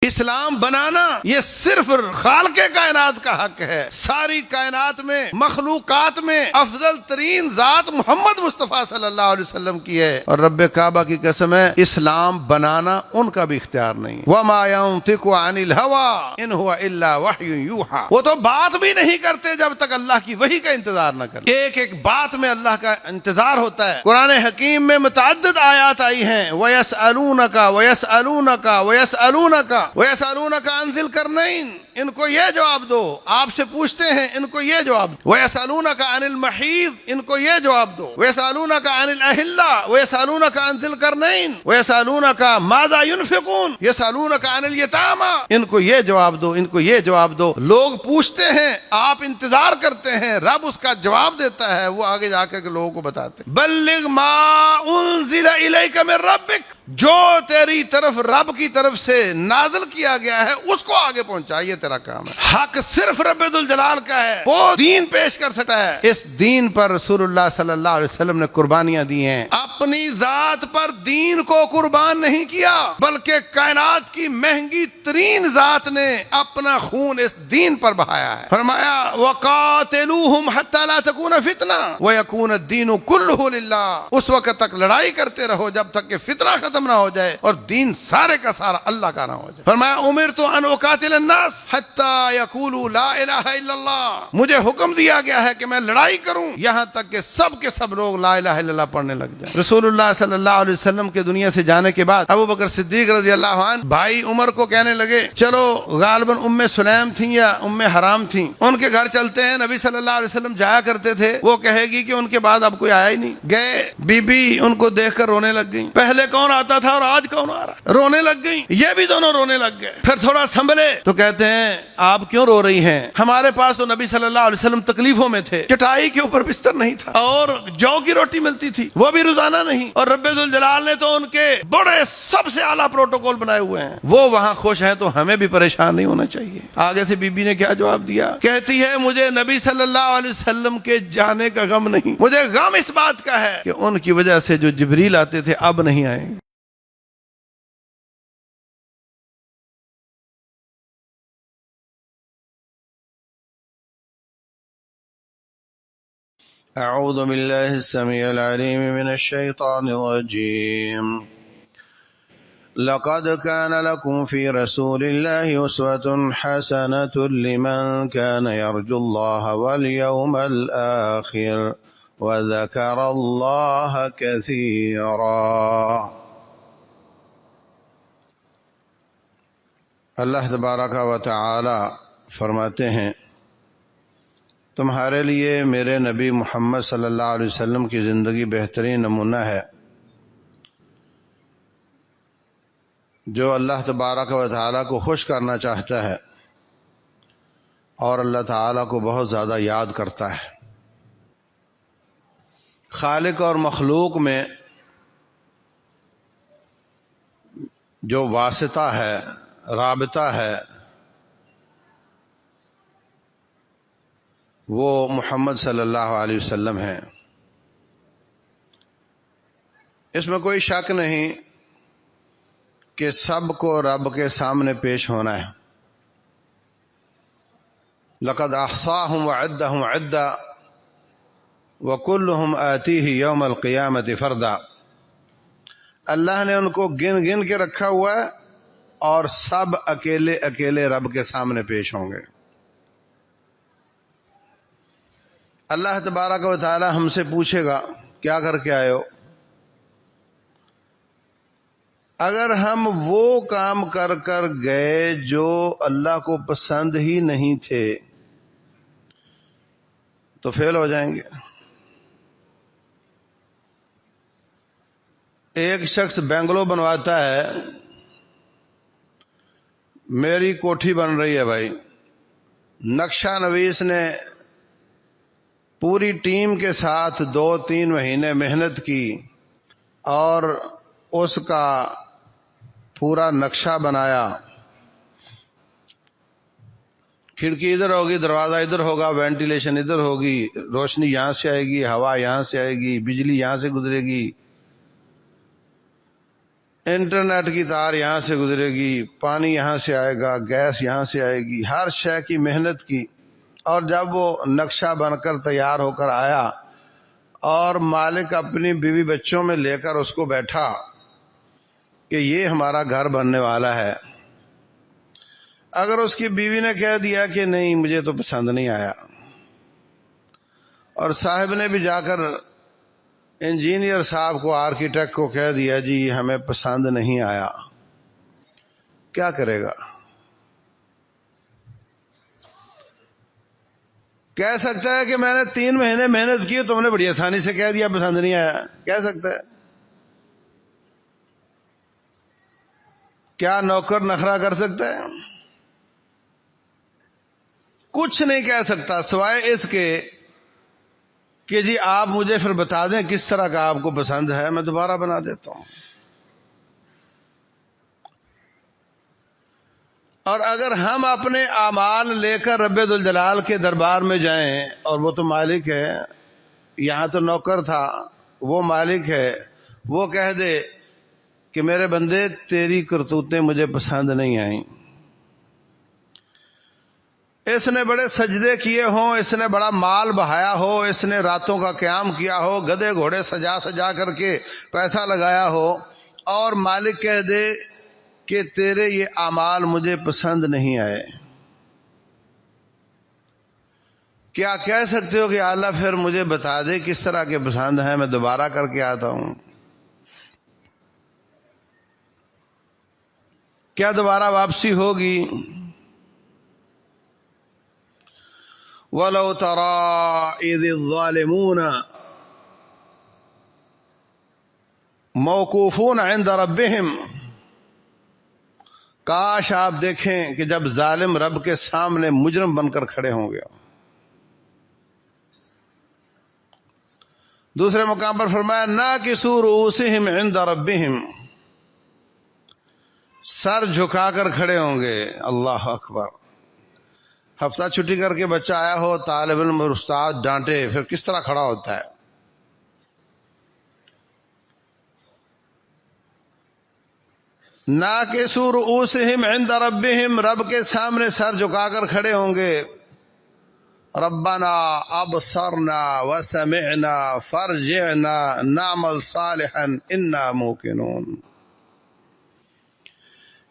اسلام بنانا یہ صرف خالق کائنات کا حق ہے. ساری کائنات میں مخلوقات میں افضل ترین ذات محمد مصطفیٰ صلی اللہ علیہ وسلم کی ہے، اور رب کعبہ کی قسم ہے اسلام بنانا ان کا بھی اختیار نہیں. وما ينطق عن الهوى ان هو الا وحی یوحى. وہ تو بات بھی نہیں کرتے جب تک اللہ کی وحی کا انتظار نہ کریں. ایک ایک بات میں اللہ کا انتظار ہوتا ہے. قرآن حکیم میں متعدد آیات آئی ہیں. وَيَسْأَلُونَكَ وَيَسْأَلُونَكَ وَيَسْأَلُونَكَ وَيَسْأَلُونَكَ عَنْ ذِي الْقَرْنَيْنِ. ان کو یہ جواب دو، آپ سے پوچھتے ہیں ان کو یہ جواب دو. وَيَسْأَلُونَكَ عَنِ الْمَحِيضِ. ان کو یہ جواب دو. وَيَسْأَلُونَكَ عَنِ الْأَهِلَّةِ وَيَسْأَلُونَكَ عَنْ ذِي الْقَرْنَيْنِ وَيَسْأَلُونَكَ مَاذَا يُنْفِقُونَ يَسْأَلُونَكَ عَنِ الْيَتَامَى. ان کو یہ جواب دو، ان کو یہ جواب دو. لوگ پوچھتے ہیں، آپ انتظار کرتے ہیں، رب اس کا جواب دیتا ہے، وہ آگے جا کر کے لوگوں کو بتاتے ہیں. بلغ ما انزل الیک من ربک. جو تیری طرف رب کی طرف سے نازل کیا گیا ہے اس کو آگے پہنچا، یہ تیرا کام ہے. حق صرف رب ذوالجلال کا ہے، وہ دین پیش کر سکتا ہے. اس دین پر رسول اللہ صلی اللہ علیہ وسلم نے قربانیاں دی ہیں. اپنی ذات پر دین کو قربان نہیں کیا، بلکہ کائنات کی مہنگی ترین ذات نے اپنا خون اس دین پر بہایا ہے. فرمایا وَقَاتِلُوهُمْ حَتَّى لَا تَكُونَ فِتْنَةٌ وَيَكُونَ الدِّينُ كُلُّهُ لِلَّهِ. اس وقت تک لڑائی کرتے رہو جب تک کہ فتنہ ختم نہ ہو جائے اور دین سارے کا سارا اللہ کا نہ ہو جائے. فرمایا امرت ان اقاتل الناس حتى يقولوا لا الہ الا اللہ. مجھے حکم دیا گیا ہے کہ میں لڑائی کروں یہاں تک کہ سب کے سب لوگ لا الہ الا اللہ پڑھنے لگ جائیں. رسول اللہ صلی اللہ علیہ وسلم کے دنیا سے جانے کے بعد ابو بکر صدیق رضی اللہ عنہ بھائی عمر کو کہنے لگے چلو، غالباً ام سلیم تھیں یا ام حرام تھیں، ان کے گھر چلتے ہیں. نبی صلی اللہ علیہ وسلم جایا کرتے تھے. وہ کہے گی کہ ان کے بعد اب کوئی آیا ہی نہیں. گئے، بی بی ان کو دیکھ کر رونے لگ گئی. پہلے کون آتا تھا اور آج کون آ رہا؟ رونے لگ گئی. یہ بھی دونوں رونے لگ گئے. پھر تھوڑا سنبھلے تو کہتے ہیں آپ کیوں رو رہی ہیں؟ ہمارے پاس تو نبی صلی اللہ علیہ وسلم تکلیفوں میں تھے، چٹائی کے اوپر بستر نہیں تھا اور جو کی روٹی ملتی تھی وہ بھی روزانہ نہیں، اور رب ذوالجلال نے تو ان کے بڑے سب سے اعلیٰ پروٹوکول بنائے ہوئے ہیں. وہ وہاں خوش ہیں تو ہمیں بھی پریشان نہیں ہونا چاہیے. آگے سے بی بی نے کیا جواب دیا؟ کہتی ہے مجھے نبی صلی اللہ علیہ وسلم کے جانے کا غم نہیں، مجھے غم اس بات کا ہے کہ ان کی وجہ سے جو جبریل آتے تھے اب نہیں آئے. اعوذ باللہ السمیع العلیم من الشیطان الرجیم. لقد كان لكم في رسول الله أسوة حسنة لمن كان يرجو الله واليوم الآخر وذكر الله كثيرا. اللہ تبارک و تعالی فرماتے ہیں تمہارے لیے میرے نبی محمد صلی اللہ علیہ وسلم کی زندگی بہترین نمونہ ہے. جو اللہ تبارک و تعالیٰ کو خوش کرنا چاہتا ہے اور اللہ تعالیٰ کو بہت زیادہ یاد کرتا ہے. خالق اور مخلوق میں جو واسطہ ہے، رابطہ ہے، وہ محمد صلی اللہ علیہ وسلم ہیں. اس میں کوئی شک نہیں کہ سب کو رب کے سامنے پیش ہونا ہے. لقد احصاهم وعدهم عدا وكلهم آتيه يوم القيامة فردا. اللہ نے ان کو گن گن کے رکھا ہوا ہے اور سب اکیلے اکیلے رب کے سامنے پیش ہوں گے. اللہ تبارک و تعالی ہم سے پوچھے گا کیا کر کے آئے ہو؟ اگر ہم وہ کام کر کر گئے جو اللہ کو پسند ہی نہیں تھے تو فیل ہو جائیں گے. ایک شخص بنگلو بنواتا ہے، میری کوٹھی بن رہی ہے بھائی، نقشہ نویس نے پوری ٹیم کے ساتھ 2-3 مہینے محنت کی اور اس کا پورا نقشہ بنایا. کھڑکی ادھر ہوگی، دروازہ ادھر ہوگا، وینٹیلیشن ادھر ہوگی، روشنی یہاں سے آئے گی، ہوا یہاں سے آئے گی، بجلی یہاں سے گزرے گی. انٹرنیٹ کی تار یہاں سے گزرے گی، پانی یہاں سے آئے گا، گیس یہاں سے آئے گی، ہر شے کی محنت کی، اور جب وہ نقشہ بن کر تیار ہو کر آیا اور مالک اپنی بیوی بچوں میں لے کر اس کو بیٹھا کہ یہ ہمارا گھر بننے والا ہے، اگر اس کی بیوی نے کہہ دیا کہ نہیں مجھے تو پسند نہیں آیا، اور صاحب نے بھی جا کر انجینئر صاحب کو، آرکیٹیکٹ کو کہہ دیا جی ہمیں پسند نہیں آیا، کیا کرے گا؟ کہہ سکتا ہے کہ میں نے 3 مہینے محنت کی، تم نے بڑی آسانی سے کہہ دیا پسند نہیں آیا، کہہ سکتا ہے؟ کیا نوکر نخرہ کر سکتا ہے؟ کچھ نہیں کہہ سکتا سوائے اس کے کہ جی آپ مجھے پھر بتا دیں کس طرح کا آپ کو پسند ہے، میں دوبارہ بنا دیتا ہوں۔ اور اگر ہم اپنے اعمال لے کر رب ذوالجلال کے دربار میں جائیں، اور وہ تو مالک ہے، یہاں تو نوکر تھا، وہ مالک ہے، وہ کہہ دے کہ میرے بندے تیری کرتوتیں مجھے پسند نہیں آئیں، اس نے بڑے سجدے کیے ہوں، اس نے بڑا مال بہایا ہو، اس نے راتوں کا قیام کیا ہو، گدھے گھوڑے سجا سجا کر کے پیسہ لگایا ہو، اور مالک کہہ دے کہ تیرے یہ اعمال مجھے پسند نہیں آئے، کیا کہہ سکتے ہو کہ اللہ پھر مجھے بتا دے کس طرح کے پسند ہیں، میں دوبارہ کر کے آتا ہوں؟ کیا دوبارہ واپسی ہوگی؟ وَلَوْ تَرَىٰ إِذِ الظَّالِمُونَ مَوْقُوفُونَ عِنْدَ رَبِّهِمْ، کاش آپ دیکھیں کہ جب ظالم رب کے سامنے مجرم بن کر کھڑے ہوں گے۔ دوسرے مقام پر فرمایا ناکسوا رؤوسہم عند ربہم، سر جھکا کر کھڑے ہوں گے۔ اللہ اکبر! ہفتہ چھٹی کر کے بچہ آیا ہو، طالب علم اور استاد ڈانٹے، پھر کس طرح کھڑا ہوتا ہے؟ ناکسوا رؤوسہم عند ربہم، رب کے سامنے سر جھکا کر کھڑے ہوں گے۔ ربنا ابصرنا وسمعنا فارجعنا نعمل صالحا انا موقنون،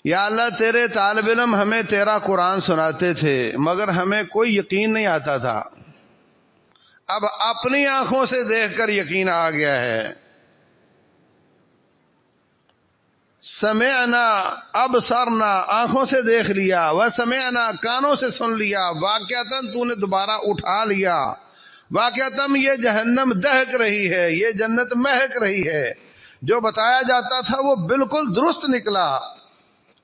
یا اللہ تیرے طالب علم ہمیں تیرا قرآن سناتے تھے مگر ہمیں کوئی یقین نہیں آتا تھا، اب اپنی آنکھوں سے دیکھ کر یقین آ گیا ہے۔ سمعنا ابصرنا، آنکھوں سے دیکھ لیا، وسمعنا، کانوں سے سن لیا، واقعتاً تو نے دوبارہ اٹھا لیا، واقعتاً یہ جہنم دہک رہی ہے، یہ جنت مہک رہی ہے، جو بتایا جاتا تھا وہ بالکل درست نکلا،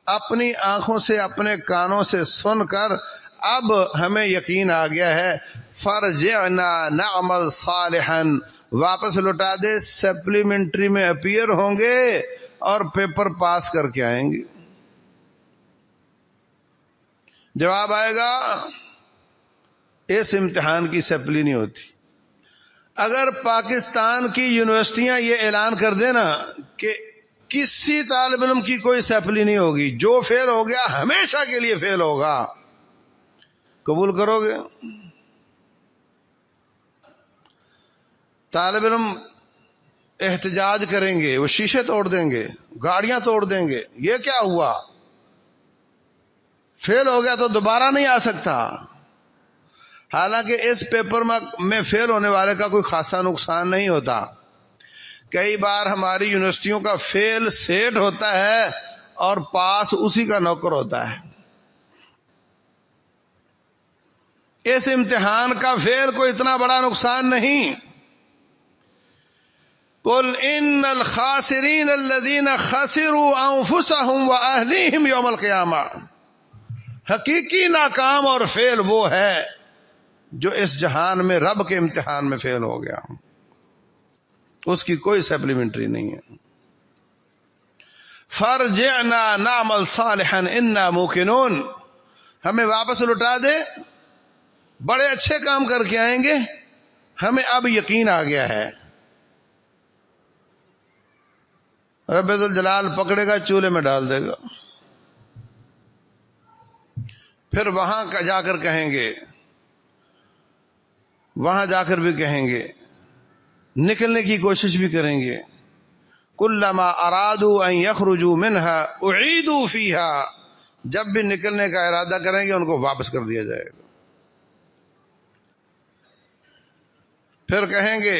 اپنی آنکھوں سے اپنے کانوں سے سن کر اب ہمیں یقین آ گیا ہے۔ فرجعنا نعمل صالحا، واپس لوٹا دے، سپلیمنٹری میں اپیئر ہوں گے اور پیپر پاس کر کے آئیں گے۔ جواب آئے گا اس امتحان کی سپلی نہیں ہوتی۔ اگر پاکستان کی یونیورسٹیاں یہ اعلان کر دیں نا کہ کسی طالب علم کی کوئی سپلی نہیں ہوگی، جو فیل ہو گیا ہمیشہ کے لیے فیل ہوگا، قبول کرو گے؟ طالب علم احتجاج کریں گے، وہ شیشے توڑ دیں گے، گاڑیاں توڑ دیں گے، یہ کیا ہوا؟ فیل ہو گیا تو دوبارہ نہیں آ سکتا۔ حالانکہ اس پیپر میں فیل ہونے والے کا کوئی خاصا نقصان نہیں ہوتا، کئی بار ہماری یونیورسٹیوں کا فیل سیٹ ہوتا ہے اور پاس اسی کا نوکر ہوتا ہے۔ اس امتحان کا فیل کوئی اتنا بڑا نقصان نہیں۔ قل ان الخاسرین الذین خسروا انفسهم واہلیہم یوم القیامہ، حقیقی ناکام اور فیل وہ ہے جو اس جہان میں رب کے امتحان میں فیل ہو گیا، اس کی کوئی سپلیمنٹری نہیں ہے۔ فرجعنا نعمل صالحا انا موقنون، ہمیں واپس لوٹا دے، بڑے اچھے کام کر کے آئیں گے، ہمیں اب یقین آ گیا ہے۔ رب ذوالجلال پکڑے گا، چولہے میں ڈال دے گا. پھر وہاں جا کر کہیں گے، وہاں جا کر بھی کہیں گے، نکلنے کی کوشش بھی کریں گے. کلما ارادوا ان یخرجوا منها اعیدوا فیها، جب بھی نکلنے کا ارادہ کریں گے ان کو واپس کر دیا جائے گا. پھر کہیں گے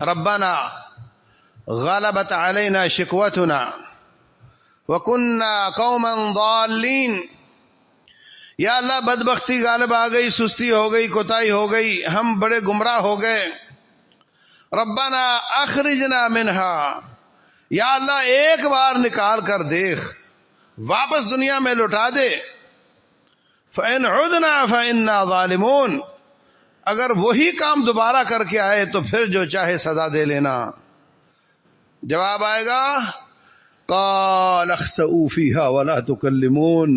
ربنا غلبت علینا شقوتنا وکنا قوما ضالین، یا اللہ بدبختی غالب آ گئی، سستی ہو گئی، کوتاہی ہو گئی، ہم بڑے گمراہ ہو گئے. ربنا اخرجنا منها، یا اللہ ایک بار نکال کر دیکھ، واپس دنیا میں لوٹا دے. فإن عدنا فإنا ظالمون، اگر وہی کام دوبارہ کر کے آئے تو پھر جو چاہے سزا دے لینا. جواب آئے گا قال اخسئوا فيها ولا تكلمون،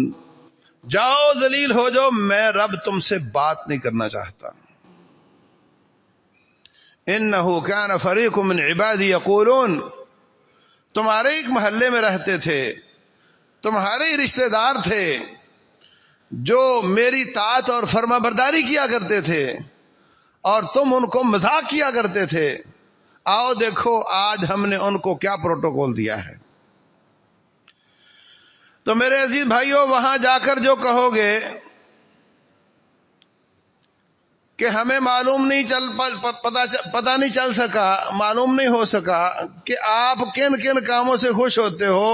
جاؤ ذلیل ہو جاؤ، میں رب تم سے بات نہیں کرنا چاہتا. انه كان فريق من عبادي يقولون، تمہارے ایک محلے میں رہتے تھے، تمہارے ہی رشتہ دار تھے جو میری طاعت اور فرما برداری کیا کرتے تھے اور تم ان کو مذاق کیا کرتے تھے. آؤ دیکھو آج ہم نے ان کو کیا پروٹوکول دیا ہے. تو میرے عزیز بھائیوں، وہاں جا کر جو کہو گے کہ ہمیں معلوم نہیں پتہ نہیں چل سکا، معلوم نہیں ہو سکا کہ آپ کن کن کاموں سے خوش ہوتے ہو،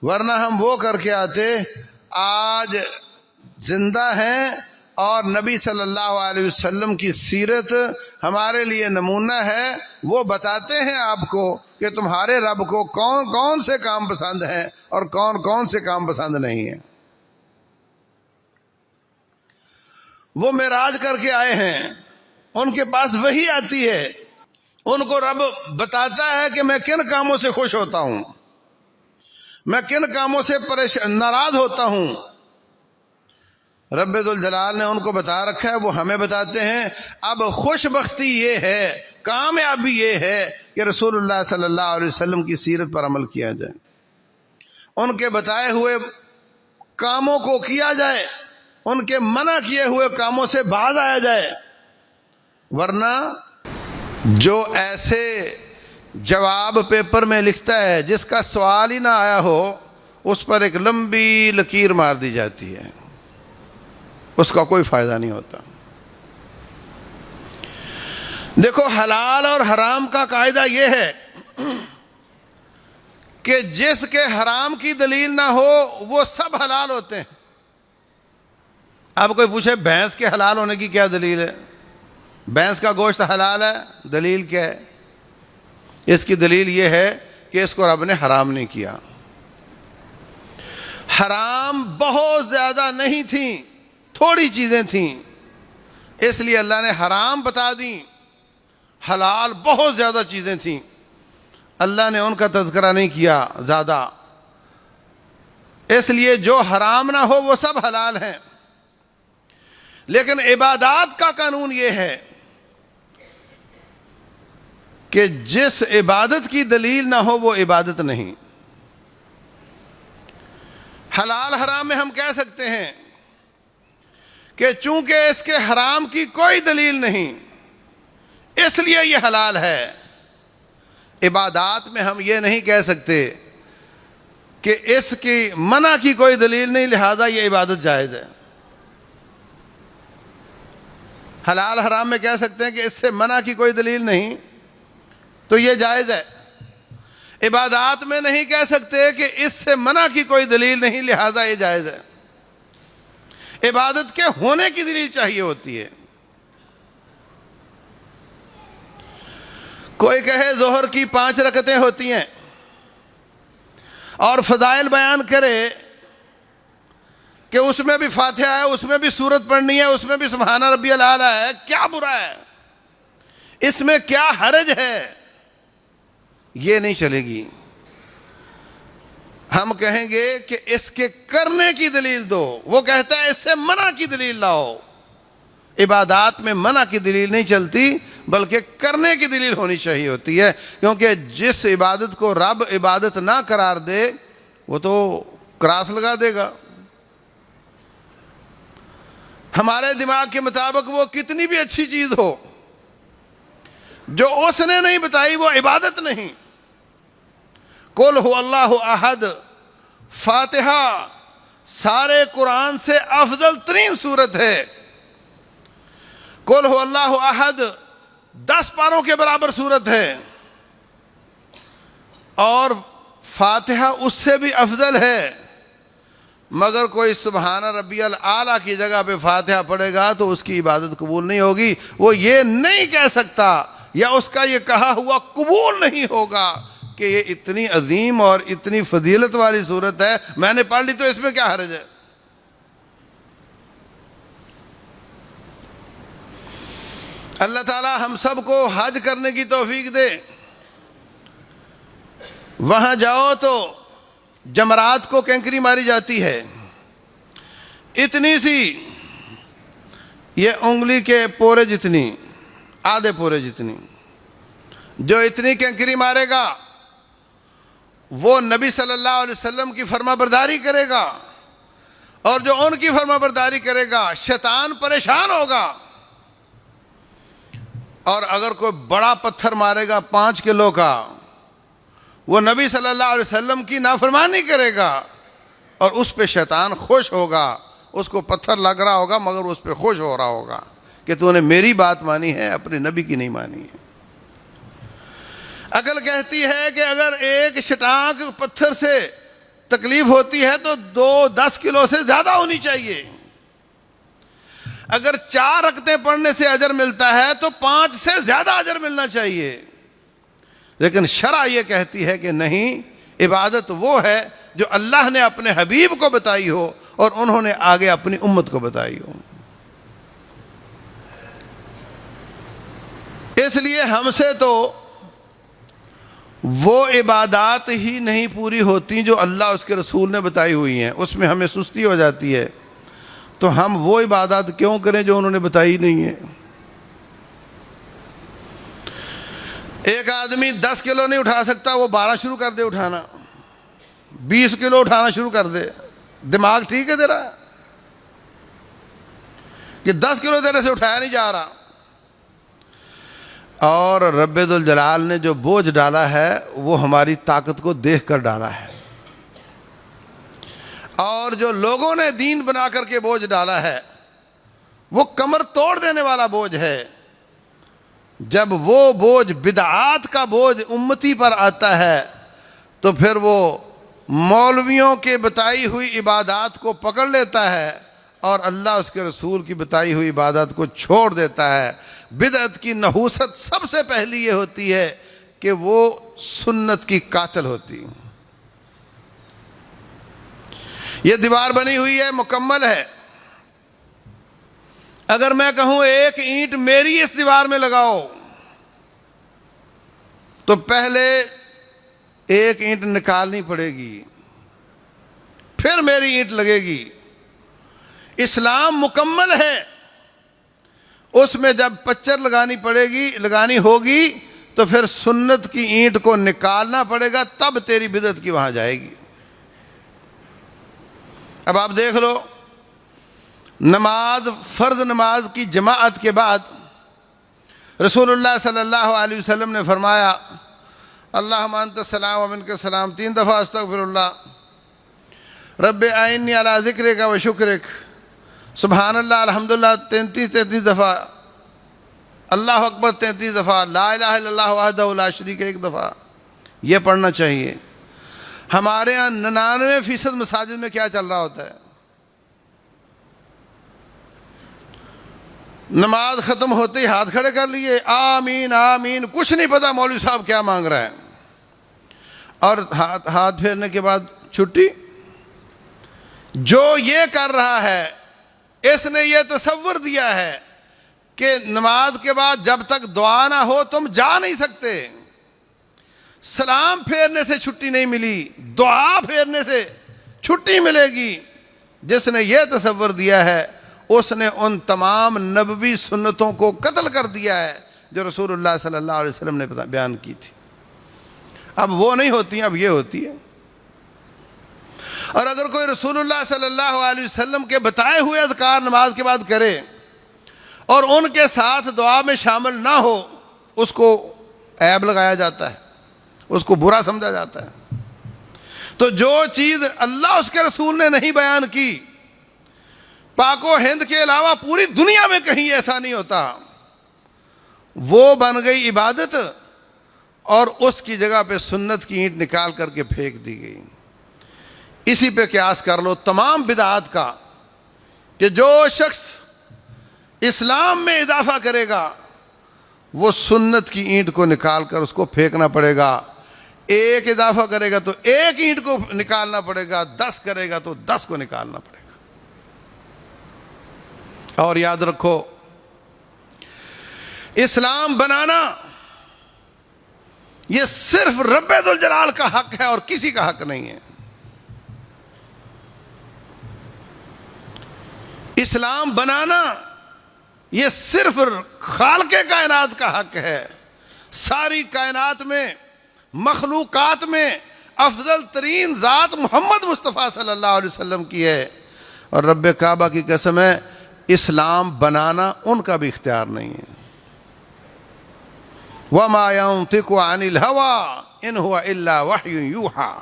ورنہ ہم وہ کر کے آتے. آج زندہ ہیں اور نبی صلی اللہ علیہ وسلم کی سیرت ہمارے لیے نمونہ ہے. وہ بتاتے ہیں آپ کو کہ تمہارے رب کو کون کون سے کام پسند ہیں اور کون کون سے کام پسند نہیں ہیں. وہ معراج کر کے آئے ہیں، ان کے پاس وحی آتی ہے، ان کو رب بتاتا ہے کہ میں کن کاموں سے خوش ہوتا ہوں، میں کن کاموں سے ناراض ہوتا ہوں. رب ذوالجلال نے ان کو بتا رکھا ہے، وہ ہمیں بتاتے ہیں. اب خوش بختی یہ ہے، کامیابی یہ ہے کہ رسول اللہ صلی اللہ علیہ وسلم کی سیرت پر عمل کیا جائے، ان کے بتائے ہوئے کاموں کو کیا جائے، ان کے منع کیے ہوئے کاموں سے باز آیا جائے. ورنہ جو ایسے جواب پیپر میں لکھتا ہے جس کا سوال ہی نہ آیا ہو، اس پر ایک لمبی لکیر مار دی جاتی ہے، اس کا کوئی فائدہ نہیں ہوتا. دیکھو حلال اور حرام کا قاعدہ یہ ہے کہ جس کے حرام کی دلیل نہ ہو وہ سب حلال ہوتے ہیں. اب کوئی پوچھے بھینس کے حلال ہونے کی کیا دلیل ہے؟ بھینس کا گوشت حلال ہے، دلیل کیا ہے؟ اس کی دلیل یہ ہے کہ اس کو رب نے حرام نہیں کیا. حرام بہت زیادہ نہیں تھیں، تھوڑی چیزیں تھیں، اس لیے اللہ نے حرام بتا دیں. حلال بہت زیادہ چیزیں تھیں، اللہ نے ان کا تذکرہ نہیں کیا زیادہ، اس لیے جو حرام نہ ہو وہ سب حلال ہیں. لیکن عبادات کا قانون یہ ہے کہ جس عبادت کی دلیل نہ ہو وہ عبادت نہیں. حلال حرام میں ہم کہہ سکتے ہیں کہ چونکہ اس کے حرام کی کوئی دلیل نہیں اس لیے یہ حلال ہے. عبادات میں ہم یہ نہیں کہہ سکتے کہ اس کی منع کی کوئی دلیل نہیں لہذا یہ عبادت جائز ہے. حلال حرام میں کہہ سکتے ہیں کہ اس سے منع کی کوئی دلیل نہیں تو یہ جائز ہے. عبادات میں نہیں کہہ سکتے کہ اس سے منع کی کوئی دلیل نہیں لہذا یہ جائز ہے. عبادت کے ہونے کی دلیل چاہیے ہوتی ہے. کوئی کہے ظہر کی 5 رکعتیں ہوتی ہیں اور فضائل بیان کرے کہ اس میں بھی فاتحہ ہے، اس میں بھی سورت پڑھنی ہے، اس میں بھی سبحان ربی الاعلیٰ ہے، کیا برا ہے؟ اس میں کیا حرج ہے؟ یہ نہیں چلے گی. ہم کہیں گے کہ اس کے کرنے کی دلیل دو. وہ کہتا ہے اس سے منع کی دلیل لاؤ. عبادات میں منع کی دلیل نہیں چلتی بلکہ کرنے کی دلیل ہونی چاہیے ہوتی ہے، کیونکہ جس عبادت کو رب عبادت نہ قرار دے وہ تو کراس لگا دے گا۔ ہمارے دماغ کے مطابق وہ کتنی بھی اچھی چیز ہو، جو اس نے نہیں بتائی وہ عبادت نہیں۔ قل هو اللہ احد، فاتحہ سارے قرآن سے افضل ترین سورت ہے۔ قل هو اللہ احد 10 پاروں کے برابر سورت ہے، اور فاتحہ اس سے بھی افضل ہے، مگر کوئی سبحان ربی الاعلیٰ کی جگہ پہ فاتحہ پڑھے گا تو اس کی عبادت قبول نہیں ہوگی۔ وہ یہ نہیں کہہ سکتا یا اس کا یہ کہا ہوا قبول نہیں ہوگا کہ یہ اتنی عظیم اور اتنی فضیلت والی صورت ہے، میں نے پڑھ لی تو اس میں کیا حرج ہے۔ اللہ تعالی ہم سب کو حج کرنے کی توفیق دے۔ وہاں جاؤ تو جمرات کو کینکری ماری جاتی ہے، اتنی سی، یہ انگلی کے پورے جتنی، آدھے پورے جتنی، جو اتنی کینکری مارے گا وہ نبی صلی اللہ علیہ وسلم کی فرما برداری کرے گا، اور جو ان کی فرما برداری کرے گا شیطان پریشان ہوگا۔ اور اگر کوئی بڑا پتھر مارے گا 5 کلو کا، وہ نبی صلی اللہ علیہ وسلم کی نافرمانی کرے گا، اور اس پہ شیطان خوش ہوگا۔ اس کو پتھر لگ رہا ہوگا مگر اس پہ خوش ہو رہا ہوگا کہ تو نے میری بات مانی ہے، اپنے نبی کی نہیں مانی ہے۔ عقل کہتی ہے کہ اگر ایک شٹانک پتھر سے تکلیف ہوتی ہے تو 10 کلو سے زیادہ ہونی چاہیے۔ اگر 4 رکعتیں پڑھنے سے اجر ملتا ہے تو 5 سے زیادہ اجر ملنا چاہیے، لیکن شرع یہ کہتی ہے کہ نہیں، عبادت وہ ہے جو اللہ نے اپنے حبیب کو بتائی ہو اور انہوں نے آگے اپنی امت کو بتائی ہو۔ اس لیے ہم سے تو وہ عبادات ہی نہیں پوری ہوتی جو اللہ اس کے رسول نے بتائی ہوئی ہیں، اس میں ہمیں سستی ہو جاتی ہے، تو ہم وہ عبادات کیوں کریں جو انہوں نے بتائی نہیں ہے۔ ایک آدمی 10 کلو نہیں اٹھا سکتا، وہ 12 شروع کر دے اٹھانا، 20 کلو اٹھانا شروع کر دے۔ دماغ ٹھیک ہے تیرا کہ 10 کلو تیرے سے اٹھایا نہیں جا رہا؟ اور رب ذوالجلال نے جو بوجھ ڈالا ہے وہ ہماری طاقت کو دیکھ کر ڈالا ہے، اور جو لوگوں نے دین بنا کر کے بوجھ ڈالا ہے وہ کمر توڑ دینے والا بوجھ ہے۔ جب وہ بوجھ بدعات کا بوجھ امتی پر آتا ہے تو پھر وہ مولویوں کے بتائی ہوئی عبادات کو پکڑ لیتا ہے اور اللہ اس کے رسول کی بتائی ہوئی عبادات کو چھوڑ دیتا ہے۔ بدعت کی نحوست سب سے پہلی یہ ہوتی ہے کہ وہ سنت کی قاتل ہوتی۔ یہ دیوار بنی ہوئی ہے، مکمل ہے، اگر میں کہوں ایک اینٹ میری اس دیوار میں لگاؤ تو پہلے ایک اینٹ نکالنی پڑے گی، پھر میری اینٹ لگے گی۔ اسلام مکمل ہے، اس میں جب پچر لگانی ہوگی تو پھر سنت کی اینٹ کو نکالنا پڑے گا، تب تیری بدعت کی وہاں جائے گی۔ اب آپ دیکھ لو، نماز، فرض نماز کی جماعت کے بعد رسول اللہ صلی اللہ علیہ وسلم نے فرمایا اللہم انت السلام و منک السلام 3 دفعہ، استغفر اللہ، رب اعنی علی ذکرک و شکرک، سبحان اللہ الحمدللہ 33 دفعہ، اللہ اکبر 33 دفعہ، لا الہ الا اللہ وحدہ لا شریک 1 دفعہ، یہ پڑھنا چاہیے۔ ہمارے ہاں 99% مساجد میں کیا چل رہا ہوتا ہے؟ نماز ختم ہوتے ہی ہاتھ کھڑے کر لیے، آمین آمین، کچھ نہیں پتا مولوی صاحب کیا مانگ رہا ہے، اور ہاتھ پھیرنے کے بعد چھٹی۔ جو یہ کر رہا ہے اس نے یہ تصور دیا ہے کہ نماز کے بعد جب تک دعا نہ ہو تم جا نہیں سکتے۔ سلام پھیرنے سے چھٹی نہیں ملی، دعا پھیرنے سے چھٹی ملے گی۔ جس نے یہ تصور دیا ہے اس نے ان تمام نبوی سنتوں کو قتل کر دیا ہے جو رسول اللہ صلی اللہ علیہ وسلم نے بیان کی تھی. اب وہ نہیں ہوتی ہیں، اب یہ ہوتی ہے. اور اگر کوئی رسول اللہ صلی اللہ علیہ وسلم کے بتائے ہوئے اذکار نماز کے بعد کرے اور ان کے ساتھ دعا میں شامل نہ ہو، اس کو عیب لگایا جاتا ہے، اس کو برا سمجھا جاتا ہے. تو جو چیز اللہ اس کے رسول نے نہیں بیان کی، پاک و ہند کے علاوہ پوری دنیا میں کہیں ایسا نہیں ہوتا، وہ بن گئی عبادت اور اس کی جگہ پہ سنت کی اینٹ نکال کر کے پھینک دی گئی. اسی پہ قیاس کر لو تمام بدعات کا کہ جو شخص اسلام میں اضافہ کرے گا وہ سنت کی اینٹ کو نکال کر اس کو پھینکنا پڑے گا. ایک اضافہ کرے گا تو ایک اینٹ کو نکالنا پڑے گا، 10 کرے گا تو 10 کو نکالنا پڑے گا. اور یاد رکھو، اسلام بنانا یہ صرف رب ذوالجلال کا حق ہے اور کسی کا حق نہیں ہے. اسلام بنانا یہ صرف خالق کائنات کا حق ہے. ساری کائنات میں، مخلوقات میں افضل ترین ذات محمد مصطفیٰ صلی اللہ علیہ وسلم کی ہے. اور رب کعبہ کی قسم ہے، اسلام بنانا ان کا بھی اختیار نہیں ہے. وَمَا يَنطِقُ عَنِ الْهَوَىٰ إِنْ هُوَ إِلَّا وَحْيٌ يُوحَىٰ.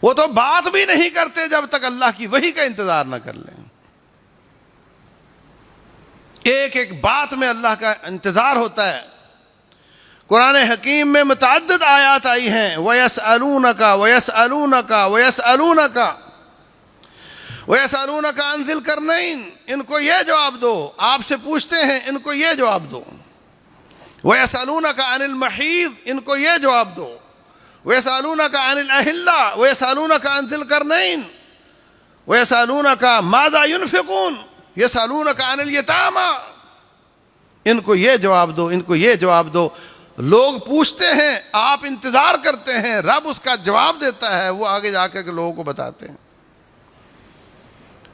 وہ تو بات بھی نہیں کرتے جب تک اللہ کی وحی کا انتظار نہ کر لیں. ایک ایک بات میں اللہ کا انتظار ہوتا ہے. قرآن حکیم میں متعدد آیات آئی ہیں، وَيَسْأَلُونَكَ وَيَسْأَلُونَكَ وَيَسْأَلُونَكَ وَيَسْأَلُونَكَ عَنْ ذِي الْقَرْنَيْنِ. ان کو یہ جواب دو، آپ سے پوچھتے ہیں ان کو یہ جواب دو. وَيَسْأَلُونَكَ عَنِ الْمَحِيضِ. ان کو یہ جواب دو. وَيَسْأَلُونَكَ عَنِ الْأَهِلَّةِ وَيَسْأَلُونَكَ عَنْ ذِي الْقَرْنَيْنِ وَيَسْأَلُونَكَ مَاذَا يُنْفِقُونَ يَسْأَلُونَكَ عَنِ الْيَتَامَى. ان کو یہ جواب دو، ان کو یہ جواب دو. لوگ پوچھتے ہیں، آپ انتظار کرتے ہیں، رب اس کا جواب دیتا ہے، وہ آگے جا کر کے لوگوں کو بتاتے ہیں.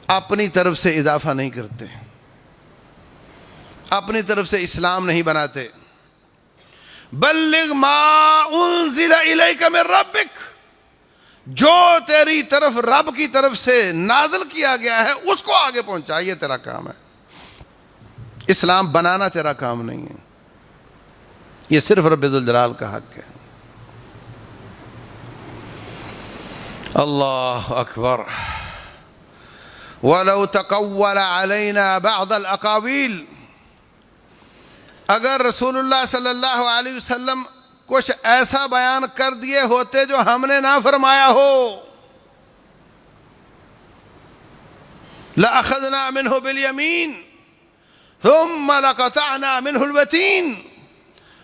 اپنی طرف سے اضافہ نہیں کرتے، اپنی طرف سے اسلام نہیں بناتے. بلغ ما انزل الیک من ربک. جو تیری طرف رب کی طرف سے نازل کیا گیا ہے اس کو آگے پہنچا، یہ تیرا کام ہے. اسلام بنانا تیرا کام نہیں ہے، یہ صرف رب ذوالجلال کا حق ہے. اللہ اکبر. وَلَوْ تَقَوَّلَ عَلَيْنَا بَعْضَ الْأَقَاوِيلِ. اگر رسول اللہ صلی اللہ علیہ وسلم کچھ ایسا بیان کر دیے ہوتے جو ہم نے نہ فرمایا ہو، لَأَخَذْنَا مِنْهُ بِالْيَمِينِ ثُمَّ لَقَطَعْنَا مِنْهُ الْوَتِينَ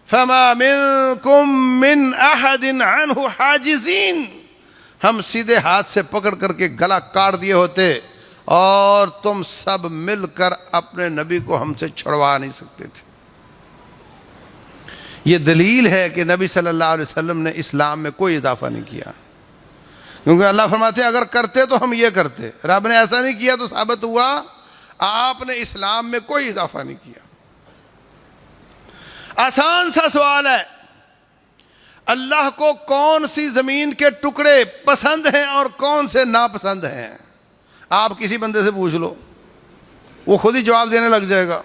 فَمَا مِنْكُمْ مِنْ أَحَدٍ عَنْهُ حَاجِزِينَ. ہم سیدھے ہاتھ سے پکڑ کر کے گلا کاٹ دیے ہوتے اور تم سب مل کر اپنے نبی کو ہم سے چھڑوا نہیں سکتے تھے. یہ دلیل ہے کہ نبی صلی اللہ علیہ وسلم نے اسلام میں کوئی اضافہ نہیں کیا، کیونکہ اللہ فرماتے ہیں اگر کرتے تو ہم یہ کرتے. رب نے ایسا نہیں کیا تو ثابت ہوا آپ نے اسلام میں کوئی اضافہ نہیں کیا. آسان سا سوال ہے، اللہ کو کون سی زمین کے ٹکڑے پسند ہیں اور کون سے ناپسند ہیں؟ آپ کسی بندے سے پوچھ لو، وہ خود ہی جواب دینے لگ جائے گا.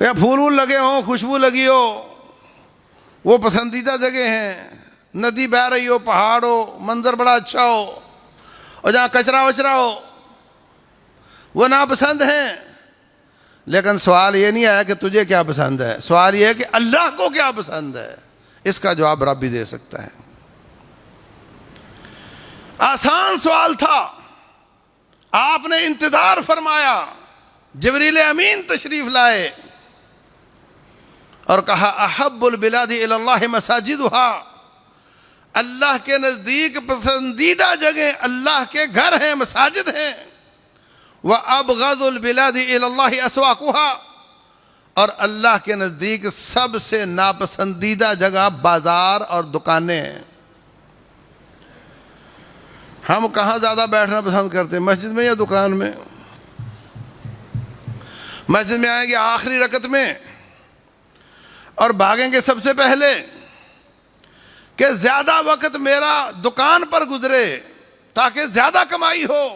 یا پھول لگے ہوں، خوشبو لگی ہو، وہ پسندیدہ جگہ ہیں. ندی بہہ رہی ہو، پہاڑ ہو، منظر بڑا اچھا ہو، اور جہاں کچرا وچرا ہو وہ ناپسند ہیں. لیکن سوال یہ نہیں آیا کہ تجھے کیا پسند ہے، سوال یہ ہے کہ اللہ کو کیا پسند ہے. اس کا جواب رب بھی دے سکتا ہے. آسان سوال تھا، آپ نے انتظار فرمایا، جبریل امین تشریف لائے اور کہا احب البلاد الی اللہ مساجدها. اللہ کے نزدیک پسندیدہ جگہ اللہ کے گھر ہیں، مساجد ہیں. وَأَبْغَضُ الْبِلَادِ إِلَى اللَّهِ أَسْوَاقُهَا. اور اللہ کے نزدیک سب سے ناپسندیدہ جگہ بازار اور دکانیں ہیں. ہم کہاں زیادہ بیٹھنا پسند کرتے ہیں، مسجد میں یا دکان میں؟ مسجد میں آئیں گے آخری رکعت میں اور بھاگیں گے سب سے پہلے کہ زیادہ وقت میرا دکان پر گزرے تاکہ زیادہ کمائی ہو.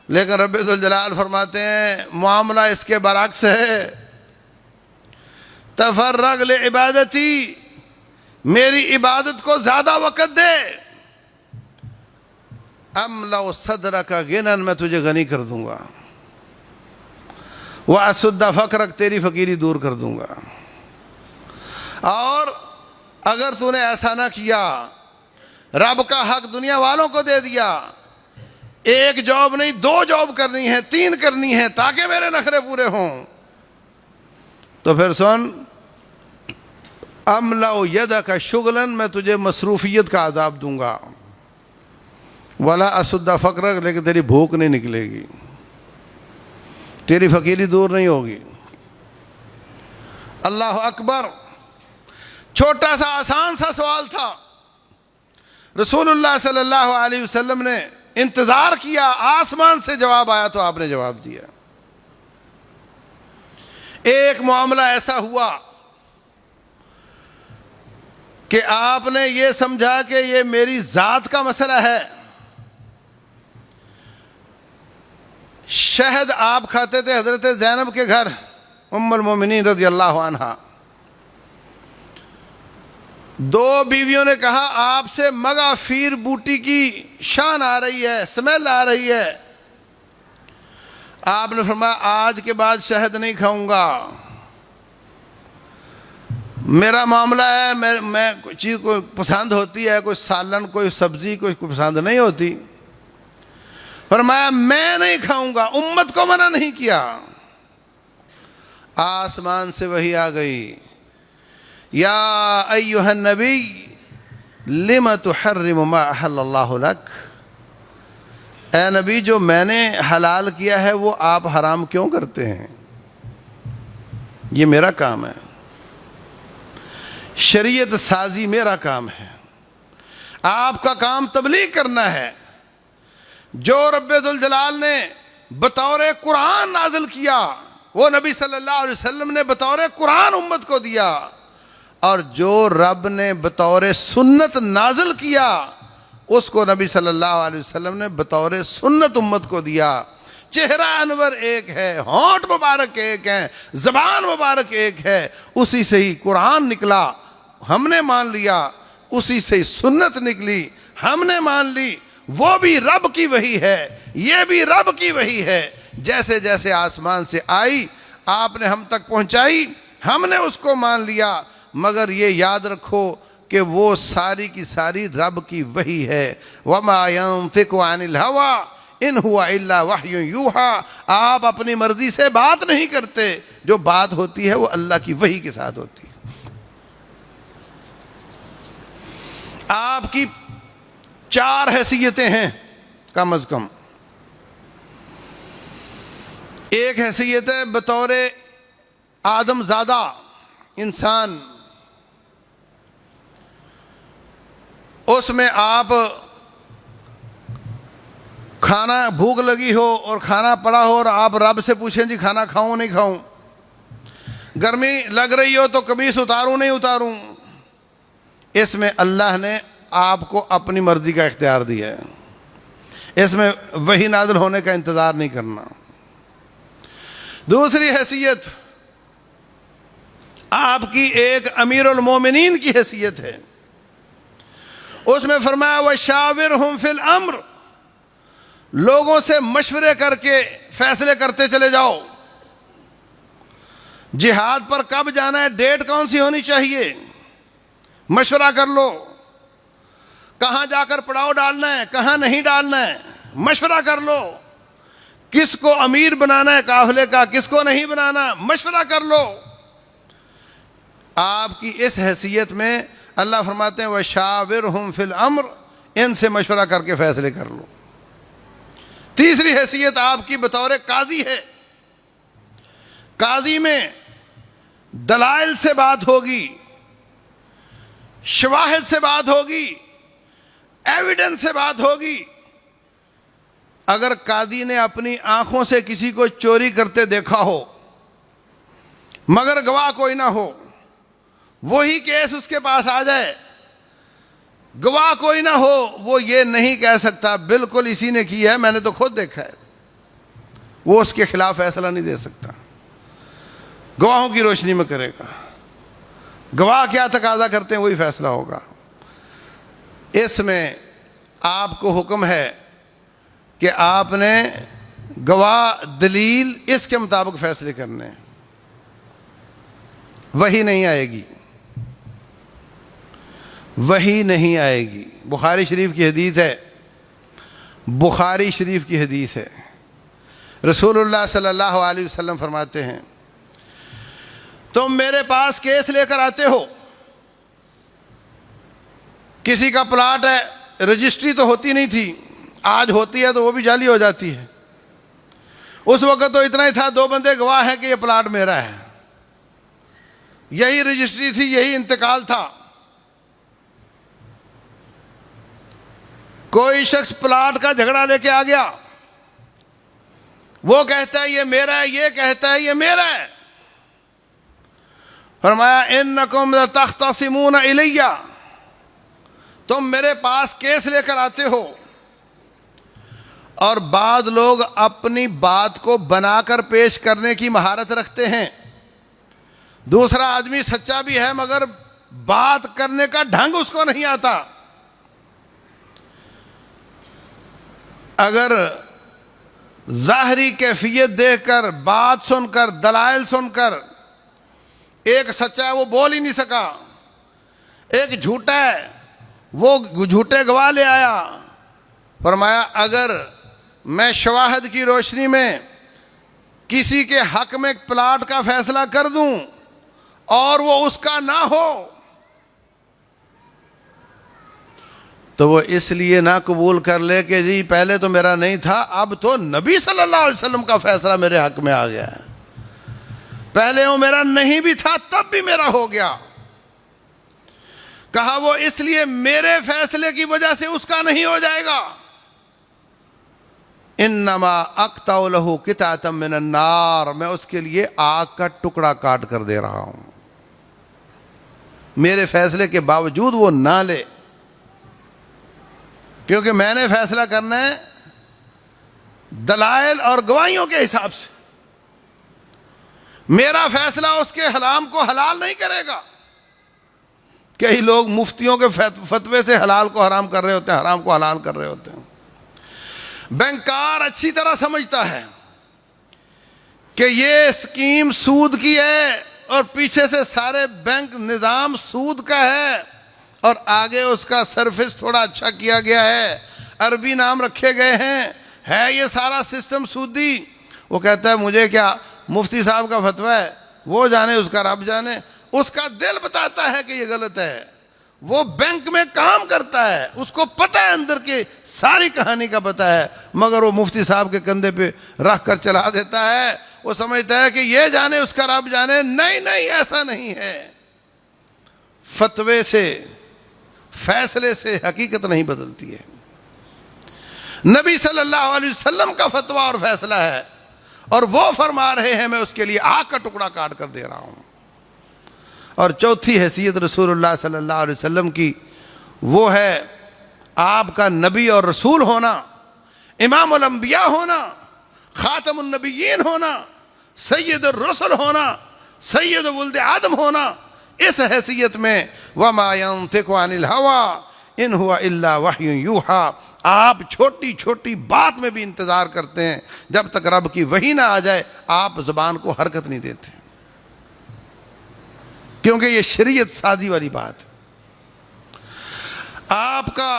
لیکن رب ذوالجلال فرماتے ہیں معاملہ اس کے برعکس ہے. تفرغ لعبادتی، میری عبادت کو زیادہ وقت دے. املأ صدرک غنى، میں تجھے غنی کر دوں گا. واسد فقرک، تیری فقیری دور کر دوں گا. اور اگر تو نے ایسا نہ کیا، رب کا حق دنیا والوں کو دے دیا، ایک جاب نہیں 2 جاب کرنی ہے، 3 کرنی ہے تاکہ میرے نخرے پورے ہوں، تو پھر سن، املأ یدک شغلا، میں تجھے مصروفیت کا عذاب دوں گا. ولا اسد فقرک، لیکن تیری بھوک نہیں نکلے گی، تیری فقیری دور نہیں ہوگی. اللہ اکبر. چھوٹا سا آسان سا سوال تھا. رسول اللہ صلی اللہ علیہ وسلم نے انتظار کیا، آسمان سے جواب آیا تو آپ نے جواب دیا. ایک معاملہ ایسا ہوا کہ آپ نے یہ سمجھا کہ یہ میری ذات کا مسئلہ ہے. شہد آپ کھاتے تھے حضرت زینب کے گھر، ام المومنین رضی اللہ عنہا. 2 بیویوں نے کہا آپ سے مغافیر بوٹی کی شان آ رہی ہے، سمیل آ رہی ہے. آپ نے فرمایا آج کے بعد شہد نہیں کھاؤں گا. میرا معاملہ ہے، میں کوئی چیز کو پسند ہوتی ہے، کوئی سالن، کوئی سبزی، کوئی پسند نہیں ہوتی. فرمایا میں نہیں کھاؤں گا، امت کو منع نہیں کیا. آسمان سے وحی آ گئی، یا ایھا النبی لم تحرم ما احل اللہ لک. اے نبی، جو میں نے حلال کیا ہے وہ آپ حرام کیوں کرتے ہیں؟ یہ میرا کام ہے، شریعت سازی میرا کام ہے، آپ کا کام تبلیغ کرنا ہے. جو رب ذوالجلال نے بطور قرآن نازل کیا وہ نبی صلی اللہ علیہ وسلم نے بطور قرآن امت کو دیا، اور جو رب نے بطور سنت نازل کیا اس کو نبی صلی اللہ علیہ وسلم نے بطور سنت امت کو دیا. چہرہ انور ایک ہے، ہونٹ مبارک ایک ہے، زبان مبارک ایک ہے، اسی سے ہی قرآن نکلا، ہم نے مان لیا. اسی سے ہی سنت نکلی، ہم نے مان لی. وہ بھی رب کی وحی ہے، یہ بھی رب کی وحی ہے. جیسے جیسے آسمان سے آئی آپ نے ہم تک پہنچائی، ہم نے اس کو مان لیا. مگر یہ یاد رکھو کہ وہ ساری کی ساری رب کی وحی ہے. وما ينطق عن الهوى ان هو الا وحی یوحى. آپ اپنی مرضی سے بات نہیں کرتے، جو بات ہوتی ہے وہ اللہ کی وحی کے ساتھ ہوتی ہے. آپ کی 4 حیثیتیں ہیں کم از کم. ایک حیثیت ہے بطور آدم زادہ انسان، اس میں آپ کھانا بھوک لگی ہو اور کھانا پڑا ہو اور آپ رب سے پوچھیں جی کھانا کھاؤں نہیں کھاؤں. گرمی لگ رہی ہو تو قمیص اتاروں نہیں اتاروں. اس میں اللہ نے آپ کو اپنی مرضی کا اختیار دیا ہے. اس میں وحی نازل ہونے کا انتظار نہیں کرنا. دوسری حیثیت آپ کی ایک امیر المومنین کی حیثیت ہے. اس میں فرمایا وَشَاوِرْهُمْ فِي الْأَمْرِ، لوگوں سے مشورے کر کے فیصلے کرتے چلے جاؤ. جہاد پر کب جانا ہے، ڈیٹ کون سی ہونی چاہیے، مشورہ کر لو. کہاں جا کر پڑاؤ ڈالنا ہے، کہاں نہیں ڈالنا ہے، مشورہ کر لو. کس کو امیر بنانا ہے قافلے کا، کس کو نہیں بنانا، مشورہ کر لو. آپ کی اس حیثیت میں اللہ فرماتے ہیں وَشَاوِرْهُمْ فِي الْأَمْرِ، ان سے مشورہ کر کے فیصلے کر لو. تیسری حیثیت آپ کی بطور قاضی ہے. قاضی میں دلائل سے بات ہوگی، شواہد سے بات ہوگی، ایویڈنس سے بات ہوگی. اگر قاضی نے اپنی آنکھوں سے کسی کو چوری کرتے دیکھا ہو مگر گواہ کوئی نہ ہو, وہی کیس اس کے پاس آ جائے, گواہ کوئی نہ ہو, وہ یہ نہیں کہہ سکتا بالکل اسی نے کی ہے, میں نے تو خود دیکھا ہے. وہ اس کے خلاف فیصلہ نہیں دے سکتا, گواہوں کی روشنی میں کرے گا. گواہ کیا تقاضا کرتے ہیں وہی فیصلہ ہوگا. اس میں آپ کو حکم ہے کہ آپ نے گواہ دلیل اس کے مطابق فیصلے کرنے ہیں, وہی نہیں آئے گی, وہی نہیں آئے گی. بخاری شریف کی حدیث ہے, بخاری شریف کی حدیث ہے, رسول اللہ صلی اللہ علیہ وسلم فرماتے ہیں تم میرے پاس کیس لے کر آتے ہو, کسی کا پلاٹ ہے, رجسٹری تو ہوتی نہیں تھی, آج ہوتی ہے تو وہ بھی جعلی ہو جاتی ہے. اس وقت تو اتنا ہی تھا, 2 بندے گواہ ہیں کہ یہ پلاٹ میرا ہے, یہی رجسٹری تھی, یہی انتقال تھا. کوئی شخص پلاٹ کا جھگڑا لے کے آ گیا, وہ کہتا ہے یہ میرا ہے, یہ کہتا ہے یہ میرا ہے. فرمایا انکم لتختصمون الی, تم میرے پاس کیس لے کر آتے ہو, اور بعض لوگ اپنی بات کو بنا کر پیش کرنے کی مہارت رکھتے ہیں. دوسرا آدمی سچا بھی ہے مگر بات کرنے کا ڈھنگ اس کو نہیں آتا. اگر ظاہری کیفیت دیکھ کر, بات سن کر, دلائل سن کر, ایک سچا ہے وہ بول ہی نہیں سکا, ایک جھوٹا ہے وہ جھوٹے گواہ لے آیا. فرمایا اگر میں شواہد کی روشنی میں کسی کے حق میں پلاٹ کا فیصلہ کر دوں اور وہ اس کا نہ ہو تو وہ اس لیے نہ قبول کر لے کہ جی پہلے تو میرا نہیں تھا, اب تو نبی صلی اللہ علیہ وسلم کا فیصلہ میرے حق میں آ گیا ہے, پہلے وہ میرا نہیں بھی تھا تب بھی میرا ہو گیا. کہا وہ اس لیے میرے فیصلے کی وجہ سے اس کا نہیں ہو جائے گا. انما اقطع له قطعة من النار, میں اس کے لیے آگ کا ٹکڑا کاٹ کر دے رہا ہوں. میرے فیصلے کے باوجود وہ نہ لے, کیونکہ میں نے فیصلہ کرنا ہے دلائل اور گواہیوں کے حساب سے. میرا فیصلہ اس کے حرام کو حلال نہیں کرے گا. کئی لوگ مفتیوں کے فتوے سے حلال کو حرام کر رہے ہوتے ہیں, حرام کو حلال کر رہے ہوتے ہیں. بینکار اچھی طرح سمجھتا ہے کہ یہ اسکیم سود کی ہے اور پیچھے سے سارے بینک نظام سود کا ہے, اور آگے اس کا سرفس تھوڑا اچھا کیا گیا ہے, عربی نام رکھے گئے ہیں, ہے یہ سارا سسٹم سودی. وہ کہتا ہے مجھے کیا, مفتی صاحب کا فتویٰ ہے, وہ جانے, اس کا رب جانے. اس کا دل بتاتا ہے کہ یہ غلط ہے. وہ بینک میں کام کرتا ہے, اس کو پتہ ہے اندر کی ساری کہانی کا پتہ ہے, مگر وہ مفتی صاحب کے کندھے پہ رکھ کر چلا دیتا ہے. وہ سمجھتا ہے کہ یہ جانے, اس کا رب جانے. نہیں نہیں, ایسا نہیں ہے. فتوے سے, فیصلے سے حقیقت نہیں بدلتی ہے. نبی صلی اللہ علیہ وسلم کا فتویٰ اور فیصلہ ہے, اور وہ فرما رہے ہیں میں اس کے لیے آگ کا ٹکڑا کاٹ کر دے رہا ہوں. اور چوتھی حیثیت رسول اللہ صلی اللہ علیہ وسلم کی وہ ہے آپ کا نبی اور رسول ہونا, امام الانبیاء ہونا, خاتم النبیین ہونا, سید الرسل ہونا, سید ولد آدم ہونا. اس حیثیت میں وما ينطق عن الهوى ان هو الا وحی یوحى, آپ چھوٹی چھوٹی بات میں بھی انتظار کرتے ہیں, جب تک رب کی وحی نہ آ جائے آپ زبان کو حرکت نہیں دیتے, کیونکہ یہ شریعت سازی والی بات ہے. آپ کا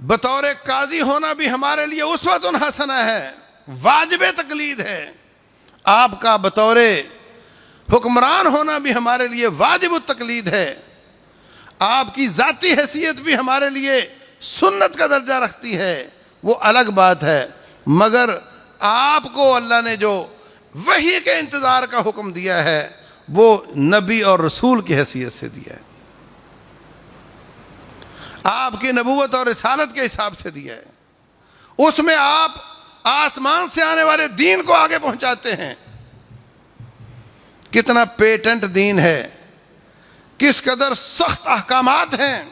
بطور قاضی ہونا بھی ہمارے لیے اسوۃ حسنہ ہے, واجب تقلید ہے. آپ کا بطور حکمران ہونا بھی ہمارے لیے واجب التقلید ہے. آپ کی ذاتی حیثیت بھی ہمارے لیے سنت کا درجہ رکھتی ہے, وہ الگ بات ہے. مگر آپ کو اللہ نے جو وحی کے انتظار کا حکم دیا ہے وہ نبی اور رسول کی حیثیت سے دیا ہے, آپ کی نبوت اور رسالت کے حساب سے دیا ہے. اس میں آپ آسمان سے آنے والے دین کو آگے پہنچاتے ہیں. کتنا پیٹنٹ دین ہے، کس قدر سخت احکامات ہیں.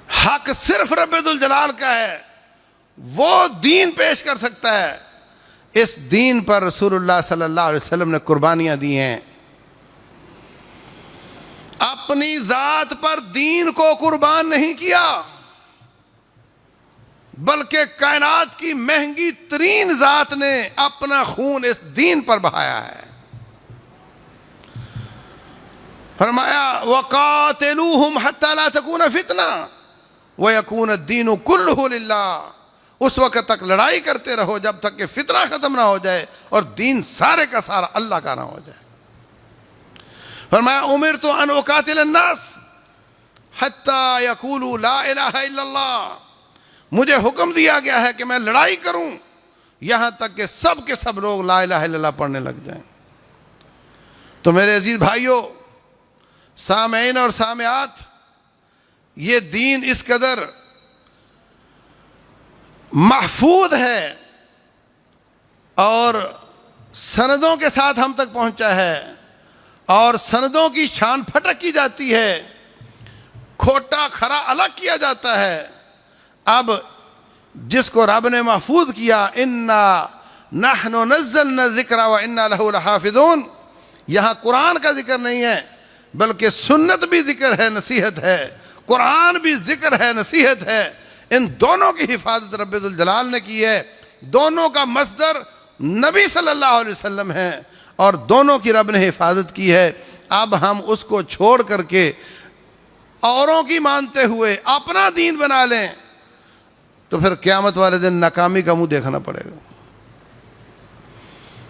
حق صرف رب ذوالجلال کا ہے، وہ دین پیش کر سکتا ہے. اس دین پر رسول اللہ صلی اللہ علیہ وسلم نے قربانیاں دی ہیں. اپنی ذات پر دین کو قربان نہیں کیا، بلکہ کائنات کی مہنگی ترین ذات نے اپنا خون اس دین پر بہایا ہے. فرمایا وَقَاتِلُوهُمْ حَتَّى لَا تَكُونَ فِتْنَةٌ وَيَكُونَ الدِّينُ كُلُّهُ لِلَّهِ. اس وقت تک لڑائی کرتے رہو جب تک کہ فتنہ ختم نہ ہو جائے اور دین سارے کا سارا اللہ کا نہ ہو جائے. فرمایا امرت ان اقاتل الناس حتی یقولوا لا الہ الا اللہ. مجھے حکم دیا گیا ہے کہ میں لڑائی کروں یہاں تک کہ سب کے سب لوگ لا الہ الا اللہ پڑھنے لگ جائیں. تو میرے عزیز بھائیوں، سامعین اور سامعات، یہ دین اس قدر محفوظ ہے اور سندوں کے ساتھ ہم تک پہنچا ہے اور سندوں کی شان پھٹک کی جاتی ہے، کھوٹا کھرا الگ کیا جاتا ہے. اب جس کو رب نے محفوظ کیا، انا نحن نزلنا الذکر وانا لہ لحافظون، یہاں قرآن کا ذکر نہیں ہے بلکہ سنت بھی ذکر ہے، نصیحت ہے. قرآن بھی ذکر ہے، نصیحت ہے. ان دونوں کی حفاظت رب ذوالجلال نے کی ہے. دونوں کا مصدر نبی صلی اللہ علیہ وسلم ہے اور دونوں کی رب نے حفاظت کی ہے. اب ہم اس کو چھوڑ کر کے اوروں کی مانتے ہوئے اپنا دین بنا لیں تو پھر قیامت والے دن ناکامی کا منہ دیکھنا پڑے گا.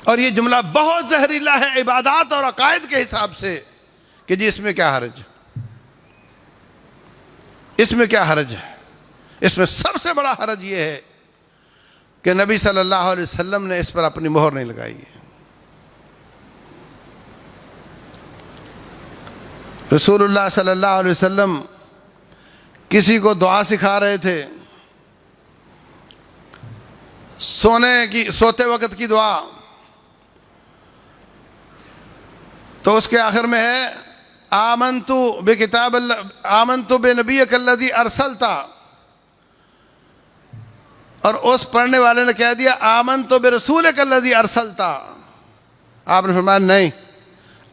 اور یہ جملہ بہت زہریلا ہے عبادات اور عقائد کے حساب سے کہ جی اس میں کیا حرج ہے، اس میں کیا حرج ہے. اس میں سب سے بڑا حرج یہ ہے کہ نبی صلی اللہ علیہ وسلم نے اس پر اپنی مہر نہیں لگائی ہے. رسول اللہ صلی اللہ علیہ وسلم کسی کو دعا سکھا رہے تھے، سوتے وقت کی دعا. تو اس کے آخر میں ہے آمنتو بکتاب اللہ آمنتو بنبیک الذی ارسلتا، اور اس پڑھنے والے نے کہہ دیا آمنتو برسولک الذی ارسلتا. آپ نے فرمایا نہیں،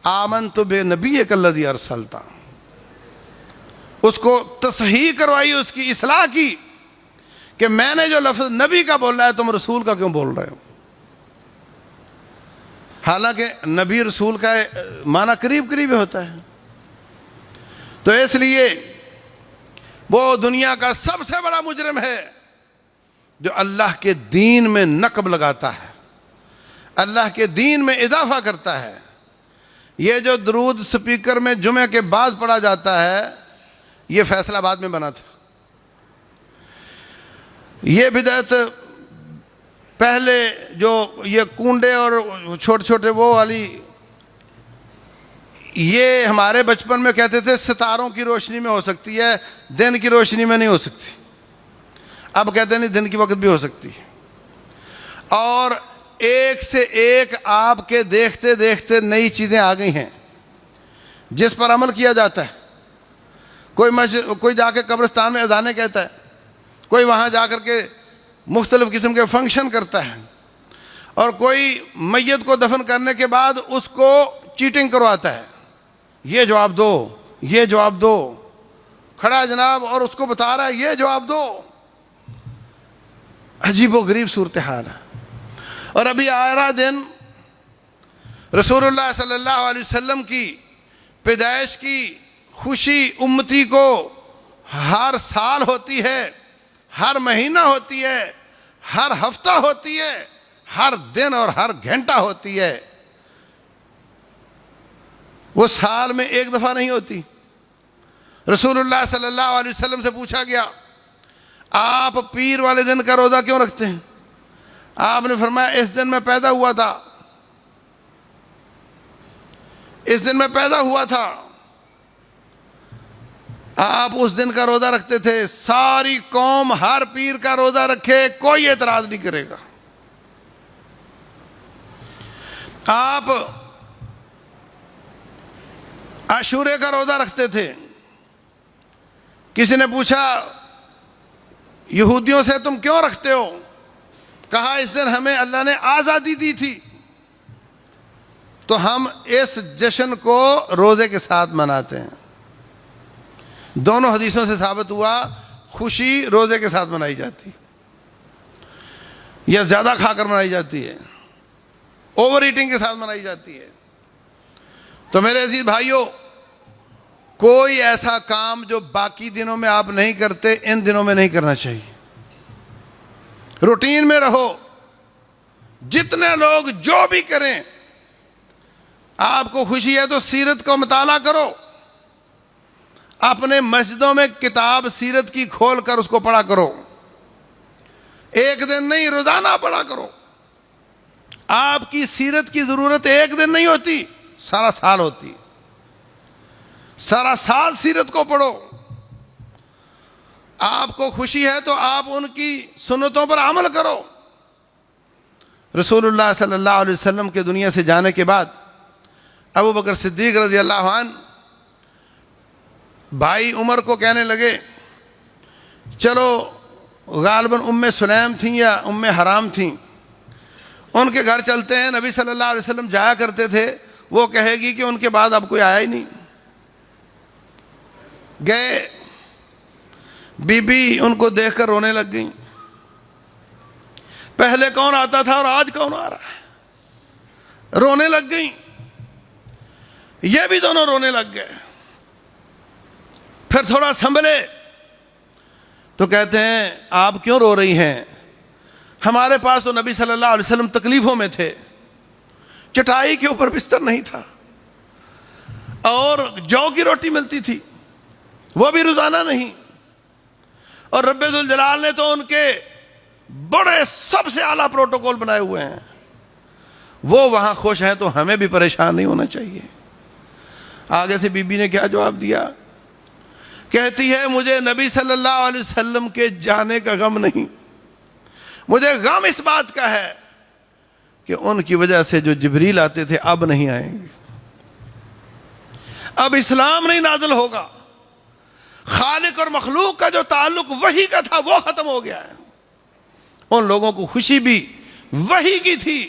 آمنتو بنبیک الذی ارسلتا. اس کو تصحیح کروائی، اس کی اصلاح کی کہ میں نے جو لفظ نبی کا بول رہا ہے تم رسول کا کیوں بول رہے ہو. حالانکہ نبی رسول کا معنی قریب قریب ہوتا ہے. تو اس لیے وہ دنیا کا سب سے بڑا مجرم ہے جو اللہ کے دین میں نقب لگاتا ہے، اللہ کے دین میں اضافہ کرتا ہے. یہ جو درود سپیکر میں جمعہ کے بعد پڑھا جاتا ہے یہ فیصل آباد میں بنا تھا. یہ بدعت پہلے جو یہ کنڈے اور چھوٹے چھوٹے وہ والی، یہ ہمارے بچپن میں کہتے تھے ستاروں کی روشنی میں ہو سکتی ہے، دن کی روشنی میں نہیں ہو سکتی. اب کہتے نہیں دن کی وقت بھی ہو سکتی ہے. اور ایک سے ایک آپ کے دیکھتے دیکھتے نئی چیزیں آ گئی ہیں جس پر عمل کیا جاتا ہے. کوئی جا کے قبرستان میں اذانیں کہتا ہے، کوئی وہاں جا کر کے مختلف قسم کے فنکشن کرتا ہے، اور کوئی میت کو دفن کرنے کے بعد اس کو چیٹنگ کرواتا ہے. یہ جواب دو، یہ جواب دو، کھڑا جناب اور اس کو بتا رہا ہے یہ جواب دو. عجیب و غریب صورتحال ہے. اور ابھی آ رہا دن رسول اللہ صلی اللہ علیہ وسلم کی پیدائش کی خوشی امتی کو ہر سال ہوتی ہے، ہر مہینہ ہوتی ہے، ہر ہفتہ ہوتی ہے، ہر دن اور ہر گھنٹہ ہوتی ہے. وہ سال میں ایک دفعہ نہیں ہوتی. رسول اللہ صلی اللہ علیہ وسلم سے پوچھا گیا آپ پیر والے دن کا روزہ کیوں رکھتے ہیں؟ آپ نے فرمایا اس دن میں پیدا ہوا تھا، اس دن میں پیدا ہوا تھا. آپ اس دن کا روزہ رکھتے تھے، ساری قوم ہر پیر کا روزہ رکھے کوئی اعتراض نہیں کرے گا۔ آپ عاشورے کا روزہ رکھتے تھے، کسی نے پوچھا یہودیوں سے تم کیوں رکھتے ہو؟ کہا اس دن ہمیں اللہ نے آزادی دی تھی، تو ہم اس جشن کو روزے کے ساتھ مناتے ہیں۔ دونوں حدیثوں سے ثابت ہوا خوشی روزے کے ساتھ منائی جاتی، یا زیادہ کھا کر منائی جاتی ہے، اوور ایٹنگ کے ساتھ منائی جاتی ہے۔ تو میرے عزیز بھائیوں، کوئی ایسا کام جو باقی دنوں میں آپ نہیں کرتے ان دنوں میں نہیں کرنا چاہیے۔ روٹین میں رہو، جتنے لوگ جو بھی کریں، آپ کو خوشی ہے تو سیرت کو مطالعہ کرو، اپنے مسجدوں میں کتاب سیرت کی کھول کر اس کو پڑھا کرو، ایک دن نہیں روزانہ پڑھا کرو۔ آپ کی سیرت کی ضرورت ایک دن نہیں ہوتی، سارا سال ہوتی، سارا سال سیرت کو پڑھو۔ آپ کو خوشی ہے تو آپ ان کی سنتوں پر عمل کرو۔ رسول اللہ صلی اللہ علیہ وسلم کے دنیا سے جانے کے بعد ابو بکر صدیق رضی اللہ عنہ بھائی عمر کو کہنے لگے چلو، غالباً ام سلیم تھیں یا ام حرام تھیں، ان کے گھر چلتے ہیں، نبی صلی اللہ علیہ وسلم جایا کرتے تھے، وہ کہے گی کہ ان کے بعد اب کوئی آیا ہی نہیں۔ گئے، بی بی ان کو دیکھ کر رونے لگ گئیں، پہلے کون آتا تھا اور آج کون آ رہا ہے، رونے لگ گئیں۔ یہ بھی دونوں رونے لگ گئے، پھر تھوڑا سنبھلے تو کہتے ہیں آپ کیوں رو رہی ہیں؟ ہمارے پاس تو نبی صلی اللہ علیہ وسلم تکلیفوں میں تھے، چٹائی کے اوپر بستر نہیں تھا، اور جو کی روٹی ملتی تھی وہ بھی روزانہ نہیں، اور رب ذوالجلال نے تو ان کے بڑے سب سے اعلیٰ پروٹوکول بنائے ہوئے ہیں، وہ وہاں خوش ہیں تو ہمیں بھی پریشان نہیں ہونا چاہیے۔ آگے سے بی بی نے کیا جواب دیا؟ کہتی ہے مجھے نبی صلی اللہ علیہ وسلم کے جانے کا غم نہیں، مجھے غم اس بات کا ہے کہ ان کی وجہ سے جو جبریل آتے تھے اب نہیں آئیں گے، اب اسلام نہیں نازل ہوگا، خالق اور مخلوق کا جو تعلق وحی کا تھا وہ ختم ہو گیا ہے۔ ان لوگوں کو خوشی بھی وحی کی تھی،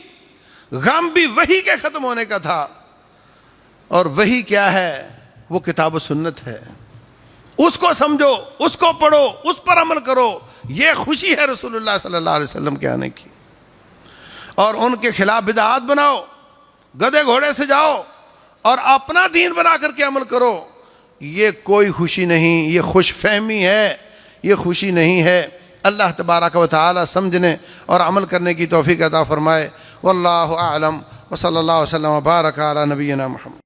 غم بھی وحی کے ختم ہونے کا تھا، اور وحی کیا ہے؟ وہ کتاب و سنت ہے، اس کو سمجھو، اس کو پڑھو، اس پر عمل کرو، یہ خوشی ہے رسول اللہ صلی اللہ علیہ وسلم کے آنے کی۔ اور ان کے خلاف بدعات بناؤ، گدھے گھوڑے سے جاؤ اور اپنا دین بنا کر کے عمل کرو، یہ کوئی خوشی نہیں، یہ خوش فہمی ہے، یہ خوشی نہیں ہے۔ اللہ تبارک و تعالی سمجھنے اور عمل کرنے کی توفیق عطا فرمائے۔ واللہ اعلم، وصلی اللہ وسلم وبارک علی نبینا محمد۔